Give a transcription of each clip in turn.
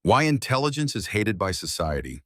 Why intelligence is hated by society.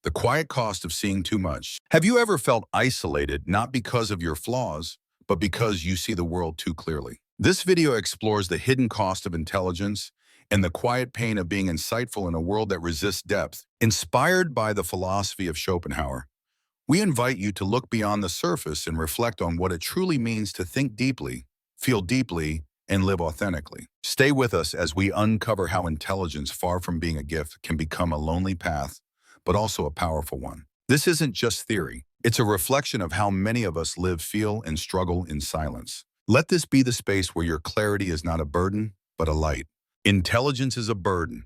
The quiet cost of seeing too much. Have you ever felt isolated not because of your flaws, but because you see the world too clearly? This video explores the hidden cost of intelligence and the quiet pain of being insightful in a world that resists depth. Inspired by the philosophy of Schopenhauer, we invite you to look beyond the surface and reflect on what it truly means to think deeply, feel deeply, and live authentically. Stay with us as we uncover how intelligence, far from being a gift, can become a lonely path, but also a powerful one. This isn't just theory. It's a reflection of how many of us live, feel, and struggle in silence. Let this be the space where your clarity is not a burden, but a light. Intelligence is a burden.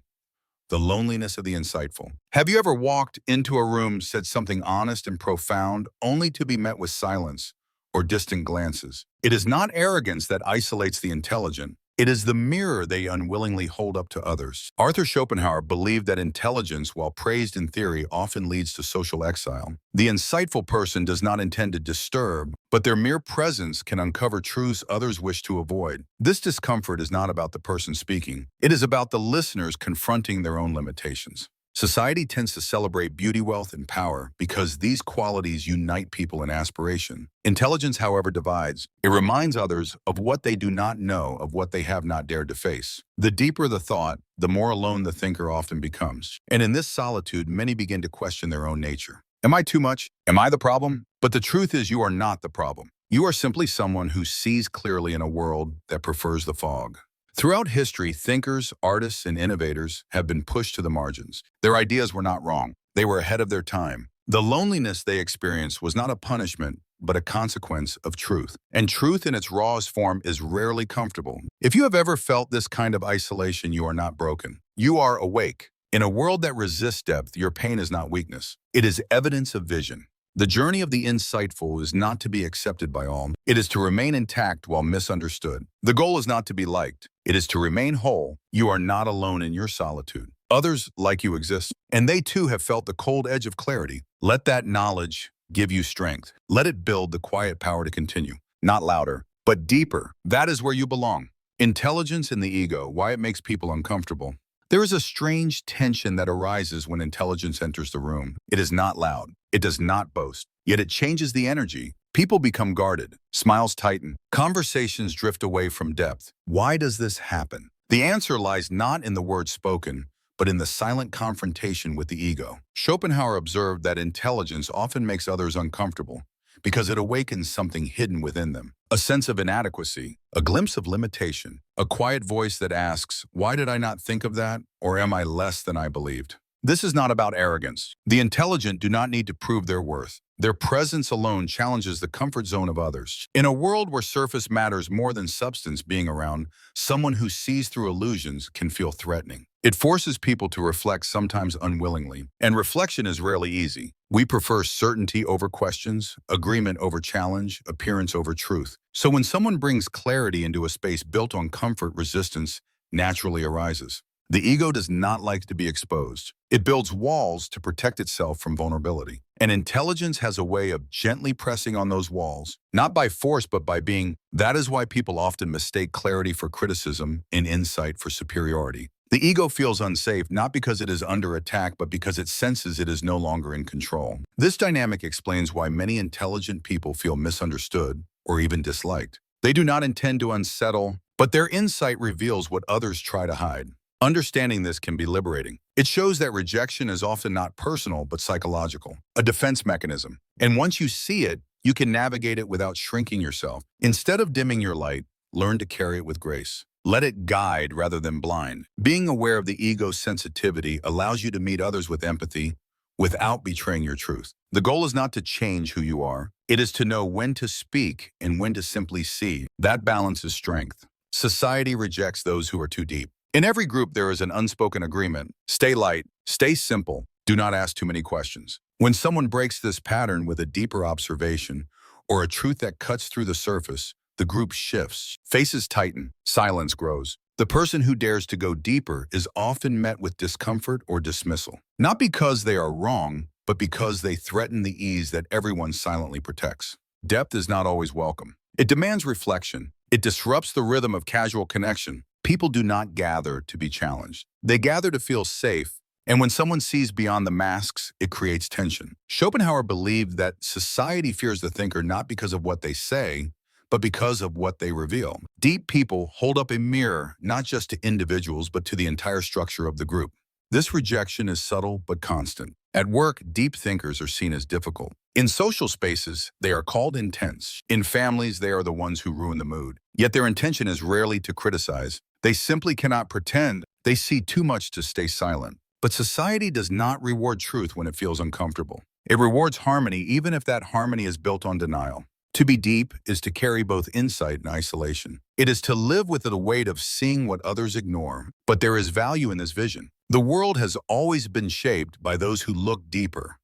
The loneliness of the insightful. Have you ever walked into a room, said something honest and profound, only to be met with silence or distant glances? It is not arrogance that isolates the intelligent. It is the mirror they unwillingly hold up to others. Arthur Schopenhauer believed that intelligence, while praised in theory, often leads to social exile. The insightful person does not intend to disturb, but their mere presence can uncover truths others wish to avoid. This discomfort is not about the person speaking. It is about the listeners confronting their own limitations. Society tends to celebrate beauty, wealth, and power because these qualities unite people in aspiration. Intelligence, however, divides. It reminds others of what they do not know, of what they have not dared to face. The deeper the thought, the more alone the thinker often becomes. And in this solitude, many begin to question their own nature. Am I too much? Am I the problem? But the truth is, you are not the problem. You are simply someone who sees clearly in a world that prefers the fog. Throughout history, thinkers, artists, and innovators have been pushed to the margins. Their ideas were not wrong. They were ahead of their time. The loneliness they experienced was not a punishment, but a consequence of truth. And truth in its rawest form is rarely comfortable. If you have ever felt this kind of isolation, you are not broken. You are awake. In a world that resists depth, your pain is not weakness. It is evidence of vision. The journey of the insightful is not to be accepted by all. It is to remain intact while misunderstood. The goal is not to be liked. It is to remain whole. You are not alone in your solitude. Others like you exist, and they too have felt the cold edge of clarity. Let that knowledge give you strength. Let it build the quiet power to continue. Not louder, but deeper. That is where you belong. Intelligence and the ego, why it makes people uncomfortable. There is a strange tension that arises when intelligence enters the room. It is not loud. It does not boast. Yet it changes the energy. People become guarded. Smiles tighten. Conversations drift away from depth. Why does this happen? The answer lies not in the words spoken, but in the silent confrontation with the ego. Schopenhauer observed that intelligence often makes others uncomfortable because it awakens something hidden within them. A sense of inadequacy, a glimpse of limitation, a quiet voice that asks, why did I not think of that? Or am I less than I believed? This is not about arrogance. The intelligent do not need to prove their worth. Their presence alone challenges the comfort zone of others. In a world where surface matters more than substance, being around someone who sees through illusions can feel threatening. It forces people to reflect, sometimes unwillingly, and reflection is rarely easy. We prefer certainty over questions, agreement over challenge, appearance over truth. So when someone brings clarity into a space built on comfort, resistance naturally arises. The ego does not like to be exposed. It builds walls to protect itself from vulnerability. And intelligence has a way of gently pressing on those walls, not by force, but by being. That is why people often mistake clarity for criticism and insight for superiority. The ego feels unsafe, not because it is under attack, but because it senses it is no longer in control. This dynamic explains why many intelligent people feel misunderstood or even disliked. They do not intend to unsettle, but their insight reveals what others try to hide. Understanding this can be liberating. It shows that rejection is often not personal, but psychological, a defense mechanism. And once you see it, you can navigate it without shrinking yourself. Instead of dimming your light, learn to carry it with grace. Let it guide rather than blind. Being aware of the ego's sensitivity allows you to meet others with empathy without betraying your truth. The goal is not to change who you are. It is to know when to speak and when to simply see. That balance is strength. Society rejects those who are too deep. In every group, there is an unspoken agreement. Stay light, stay simple, do not ask too many questions. When someone breaks this pattern with a deeper observation or a truth that cuts through the surface, the group shifts, faces tighten, silence grows. The person who dares to go deeper is often met with discomfort or dismissal, not because they are wrong, but because they threaten the ease that everyone silently protects. Depth is not always welcome. It demands reflection. It disrupts the rhythm of casual connection. People do not gather to be challenged. They gather to feel safe, and when someone sees beyond the masks, it creates tension. Schopenhauer believed that society fears the thinker not because of what they say, but because of what they reveal. Deep people hold up a mirror not just to individuals, but to the entire structure of the group. This rejection is subtle but constant. At work, deep thinkers are seen as difficult. In social spaces, they are called intense. In families, they are the ones who ruin the mood. Yet their intention is rarely to criticize. They simply cannot pretend. They see too much to stay silent. But society does not reward truth when it feels uncomfortable. It rewards harmony even if that harmony is built on denial. To be deep is to carry both insight and isolation. It is to live with the weight of seeing what others ignore. But there is value in this vision. The world has always been shaped by those who look deeper,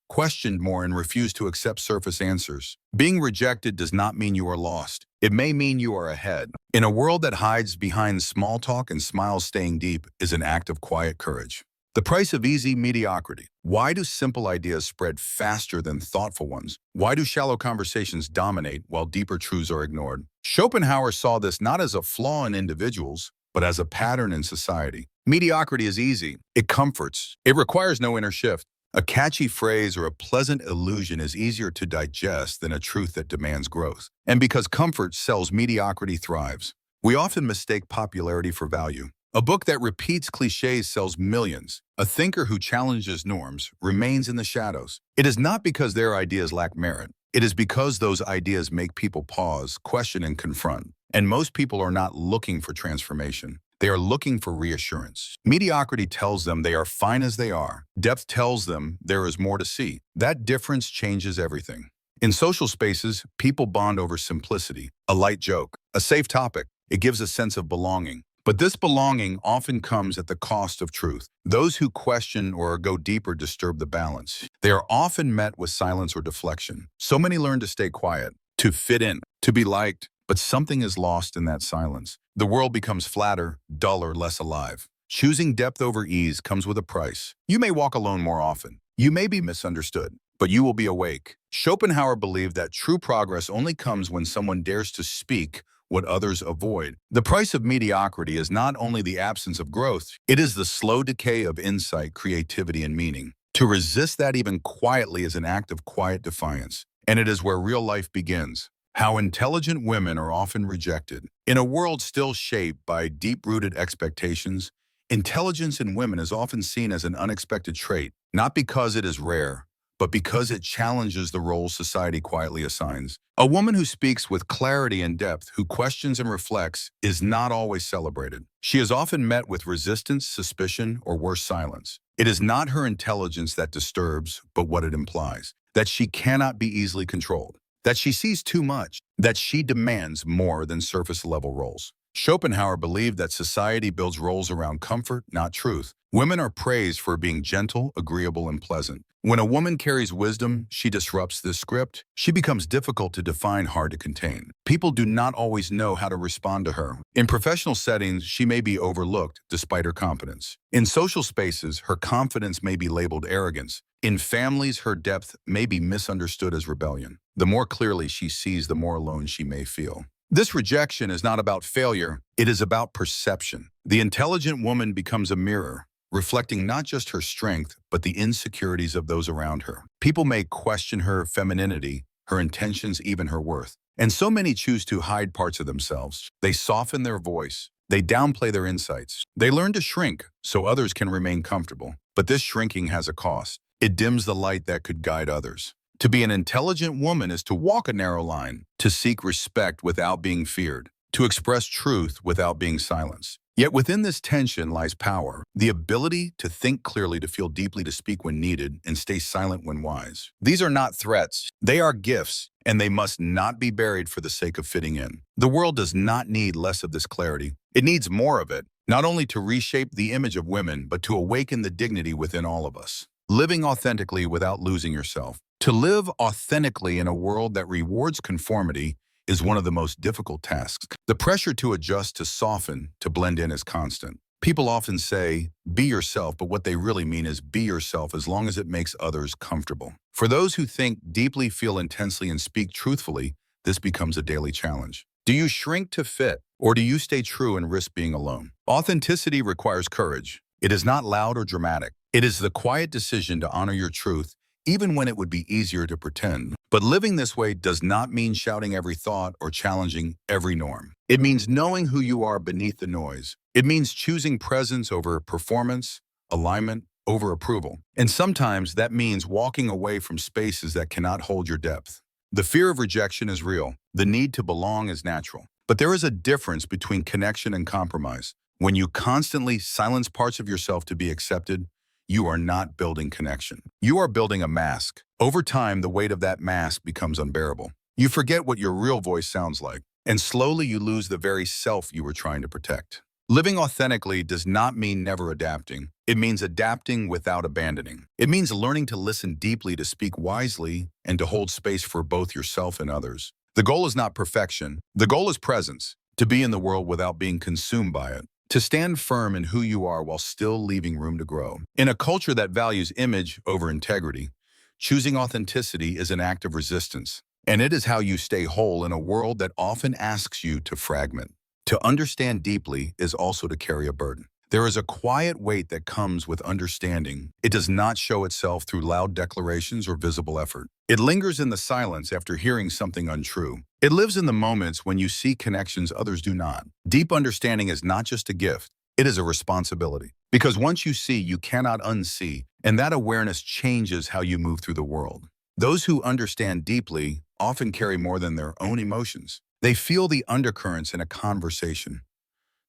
questioned more, and refuse to accept surface answers. Being rejected does not mean you are lost. It may mean you are ahead. In a world that hides behind small talk and smiles, staying deep is an act of quiet courage. The price of easy mediocrity. Why do simple ideas spread faster than thoughtful ones? Why do shallow conversations dominate while deeper truths are ignored? Schopenhauer saw this not as a flaw in individuals, but as a pattern in society. Mediocrity is easy. It comforts. It requires no inner shift. A catchy phrase or a pleasant illusion is easier to digest than a truth that demands growth. And because comfort sells, mediocrity thrives. We often mistake popularity for value. A book that repeats cliches sells millions. A thinker who challenges norms remains in the shadows. It is not because their ideas lack merit. It is because those ideas make people pause, question, and confront. And most people are not looking for transformation. They are looking for reassurance. Mediocrity tells them they are fine as they are. Depth tells them there is more to see. That difference changes everything. In social spaces, people bond over simplicity, a light joke, a safe topic. It gives a sense of belonging. But this belonging often comes at the cost of truth. Those who question or go deeper disturb the balance. They are often met with silence or deflection. So many learn to stay quiet, to fit in, to be liked, but something is lost in that silence. The world becomes flatter, duller, less alive. Choosing depth over ease comes with a price. You may walk alone more often. You may be misunderstood, but you will be awake. Schopenhauer believed that true progress only comes when someone dares to speak what others avoid. The price of mediocrity is not only the absence of growth, it is the slow decay of insight, creativity, and meaning. To resist that even quietly is an act of quiet defiance, and it is where real life begins. How intelligent women are often rejected. In a world still shaped by deep-rooted expectations, intelligence in women is often seen as an unexpected trait, not because it is rare, but because it challenges the roles society quietly assigns. A woman who speaks with clarity and depth, who questions and reflects, is not always celebrated. She is often met with resistance, suspicion, or worse, silence. It is not her intelligence that disturbs, but what it implies. That she cannot be easily controlled. That she sees too much. That she demands more than surface-level roles. Schopenhauer believed that society builds roles around comfort, not truth. Women are praised for being gentle, agreeable, and pleasant. When a woman carries wisdom, she disrupts this script. She becomes difficult to define, hard to contain. People do not always know how to respond to her. In professional settings, she may be overlooked despite her competence. In social spaces, her confidence may be labeled arrogance. In families, her depth may be misunderstood as rebellion. The more clearly she sees, the more alone she may feel. This rejection is not about failure, it is about perception. The intelligent woman becomes a mirror, reflecting not just her strength, but the insecurities of those around her. People may question her femininity, her intentions, even her worth. And so many choose to hide parts of themselves. They soften their voice. They downplay their insights. They learn to shrink so others can remain comfortable. But this shrinking has a cost. It dims the light that could guide others. To be an intelligent woman is to walk a narrow line, to seek respect without being feared, to express truth without being silenced. Yet within this tension lies power, the ability to think clearly, to feel deeply, to speak when needed, and stay silent when wise. These are not threats. They are gifts, and they must not be buried for the sake of fitting in. The world does not need less of this clarity. It needs more of it, not only to reshape the image of women, but to awaken the dignity within all of us. Living authentically without losing yourself. To live authentically in a world that rewards conformity is one of the most difficult tasks. The pressure to adjust, to soften, to blend in is constant. People often say, be yourself, but what they really mean is be yourself as long as it makes others comfortable. For those who think deeply, feel intensely, and speak truthfully, this becomes a daily challenge. Do you shrink to fit? Or do you stay true and risk being alone? Authenticity requires courage. It is not loud or dramatic. It is the quiet decision to honor your truth, even when it would be easier to pretend. But living this way does not mean shouting every thought or challenging every norm. It means knowing who you are beneath the noise. It means choosing presence over performance, alignment over approval. And sometimes that means walking away from spaces that cannot hold your depth. The fear of rejection is real. The need to belong is natural. But there is a difference between connection and compromise. When you constantly silence parts of yourself to be accepted, you are not building connection. You are building a mask. Over time, the weight of that mask becomes unbearable. You forget what your real voice sounds like, and slowly you lose the very self you were trying to protect. Living authentically does not mean never adapting. It means adapting without abandoning. It means learning to listen deeply, to speak wisely, and to hold space for both yourself and others. The goal is not perfection. The goal is presence, to be in the world without being consumed by it, to stand firm in who you are while still leaving room to grow. In a culture that values image over integrity, choosing authenticity is an act of resistance, and it is how you stay whole in a world that often asks you to fragment. To understand deeply is also to carry a burden. There is a quiet weight that comes with understanding. It does not show itself through loud declarations or visible effort. It lingers in the silence after hearing something untrue. It lives in the moments when you see connections others do not. Deep understanding is not just a gift, it is a responsibility. Because once you see, you cannot unsee, and that awareness changes how you move through the world. Those who understand deeply often carry more than their own emotions. They feel the undercurrents in a conversation,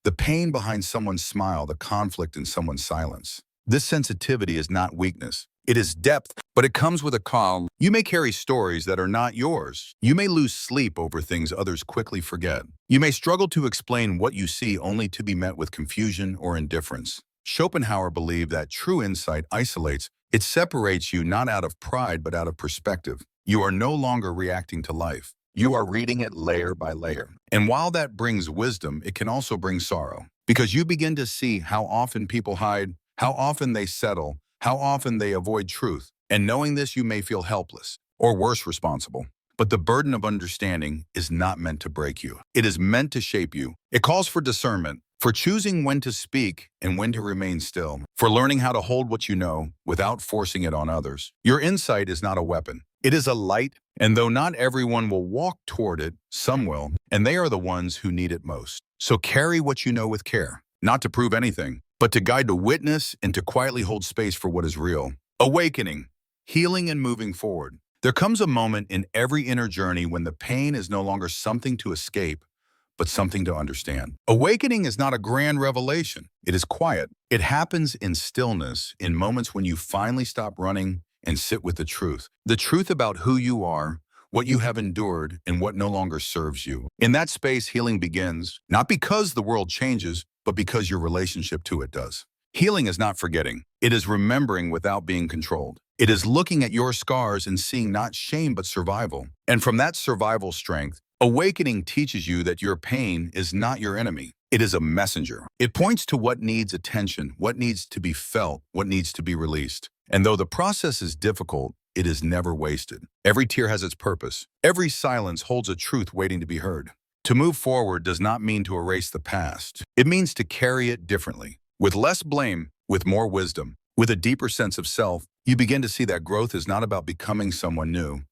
the pain behind someone's smile, the conflict in someone's silence. This sensitivity is not weakness. It is depth, but it comes with a calm. You may carry stories that are not yours. You may lose sleep over things others quickly forget. You may struggle to explain what you see only to be met with confusion or indifference. Schopenhauer believed that true insight isolates. It separates you not out of pride but out of perspective. You are no longer reacting to life. You are reading it layer by layer. And while that brings wisdom, it can also bring sorrow. Because you begin to see how often people hide, how often they settle, how often they avoid truth. And knowing this, you may feel helpless, or worse, responsible. But the burden of understanding is not meant to break you. It is meant to shape you. It calls for discernment, for choosing when to speak and when to remain still, for learning how to hold what you know without forcing it on others. Your insight is not a weapon. It is a light, and though not everyone will walk toward it, some will, and they are the ones who need it most. So carry what you know with care, not to prove anything, but to guide the witness and to quietly hold space for what is real. Awakening, healing, and moving forward. There comes a moment in every inner journey when the pain is no longer something to escape, but something to understand. Awakening is not a grand revelation. It is quiet. It happens in stillness, in moments when you finally stop running and sit with the truth about who you are, what you have endured, and what no longer serves you. In that space, healing begins, not because the world changes, but because your relationship to it does. Healing is not forgetting. It is remembering without being controlled. It is looking at your scars and seeing not shame, but survival. And from that survival strength, awakening teaches you that your pain is not your enemy. It is a messenger. It points to what needs attention, what needs to be felt, what needs to be released. And though the process is difficult, it is never wasted. Every tear has its purpose. Every silence holds a truth waiting to be heard. To move forward does not mean to erase the past. It means to carry it differently. With less blame, with more wisdom, with a deeper sense of self, you begin to see that growth is not about becoming someone new,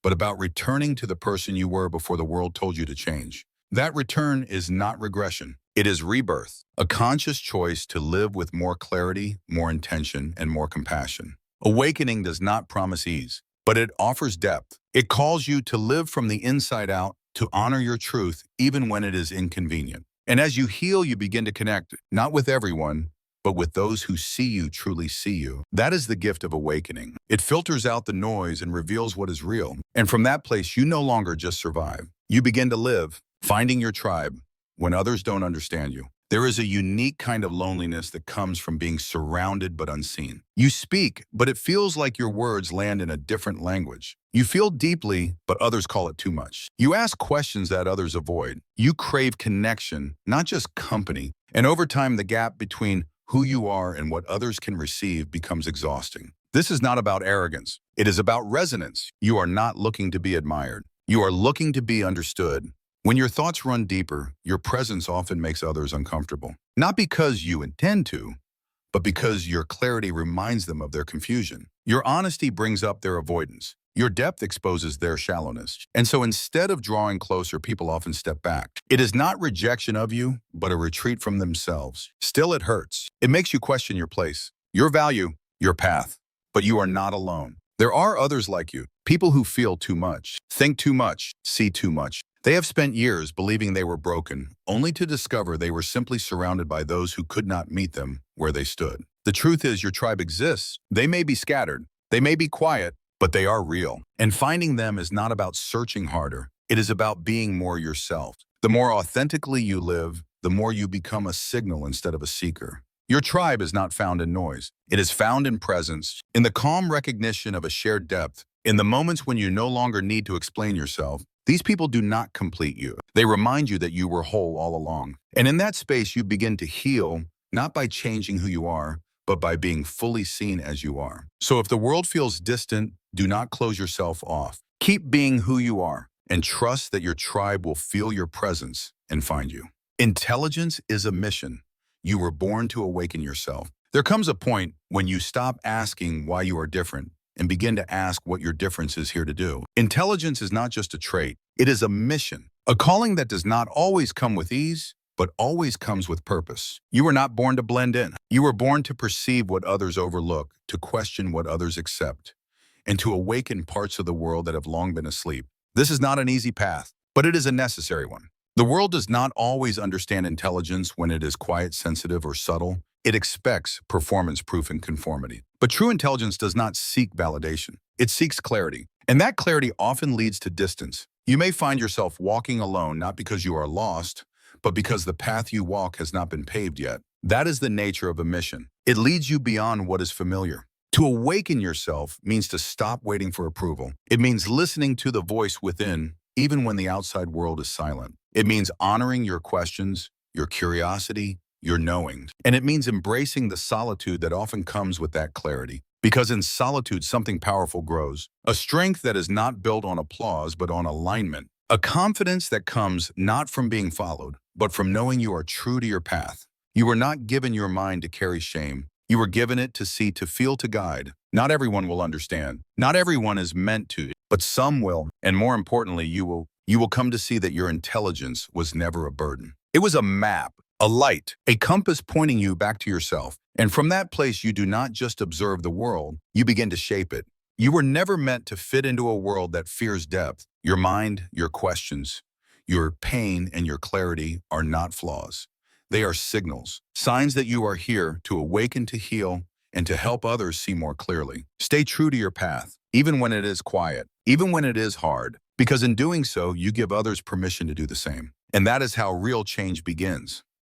but about returning to the person you were before the world told you to change. That return is not regression. It is rebirth, a conscious choice to live with more clarity, more intention, and more compassion. Awakening does not promise ease, but it offers depth. It calls you to live from the inside out, to honor your truth even when it is inconvenient. And as you heal, you begin to connect, not with everyone, but with those who see you truly see you. That is the gift of awakening. It filters out the noise and reveals what is real. And from that place, you no longer just survive. You begin to live, finding your tribe when others don't understand you. There is a unique kind of loneliness that comes from being surrounded but unseen. You speak, but it feels like your words land in a different language. You feel deeply, but others call it too much. You ask questions that others avoid. You crave connection, not just company. And over time, the gap between who you are and what others can receive becomes exhausting. This is not about arrogance. It is about resonance. You are not looking to be admired. You are looking to be understood. When your thoughts run deeper, your presence often makes others uncomfortable. Not because you intend to, but because your clarity reminds them of their confusion. Your honesty brings up their avoidance. Your depth exposes their shallowness. And so instead of drawing closer, people often step back. It is not rejection of you, but a retreat from themselves. Still, it hurts. It makes you question your place, your value, your path. But you are not alone. There are others like you, people who feel too much, think too much, see too much. They have spent years believing they were broken, only to discover they were simply surrounded by those who could not meet them where they stood. The truth is, your tribe exists. They may be scattered, they may be quiet, but they are real. And finding them is not about searching harder. It is about being more yourself. The more authentically you live, the more you become a signal instead of a seeker. Your tribe is not found in noise. It is found in presence, in the calm recognition of a shared depth, in the moments when you no longer need to explain yourself. These people do not complete you. They remind you that you were whole all along. And in that space, you begin to heal, not by changing who you are, but by being fully seen as you are. So if the world feels distant, do not close yourself off. Keep being who you are and trust that your tribe will feel your presence and find you. Intelligence is a mission. You were born to awaken yourself. There comes a point when you stop asking why you are different and begin to ask what your difference is here to do. Intelligence is not just a trait, it is a mission, a calling that does not always come with ease, but always comes with purpose. You were not born to blend in. You were born to perceive what others overlook, to question what others accept, and to awaken parts of the world that have long been asleep. This is not an easy path, but it is a necessary one. The world does not always understand intelligence when it is quiet, sensitive, or subtle. It expects performance proof and conformity. But true intelligence does not seek validation. It seeks clarity. And that clarity often leads to distance. You may find yourself walking alone, not because you are lost, but because the path you walk has not been paved yet. That is the nature of a mission. It leads you beyond what is familiar. To awaken yourself means to stop waiting for approval. It means listening to the voice within, even when the outside world is silent. It means honoring your questions, your curiosity, your knowing. And it means embracing the solitude that often comes with that clarity. Because in solitude, something powerful grows. A strength that is not built on applause, but on alignment. A confidence that comes not from being followed, but from knowing you are true to your path. You were not given your mind to carry shame. You were given it to see, to feel, to guide. Not everyone will understand. Not everyone is meant to, but some will. And more importantly, you will come to see that your intelligence was never a burden. It was a map, a light, a compass pointing you back to yourself. And from that place, you do not just observe the world, you begin to shape it. You were never meant to fit into a world that fears depth. Your mind, your questions, your pain, and your clarity are not flaws. They are signals, signs that you are here to awaken, to heal, and to help others see more clearly. Stay true to your path, even when it is quiet, even when it is hard, because in doing so, you give others permission to do the same. And that is how real change begins.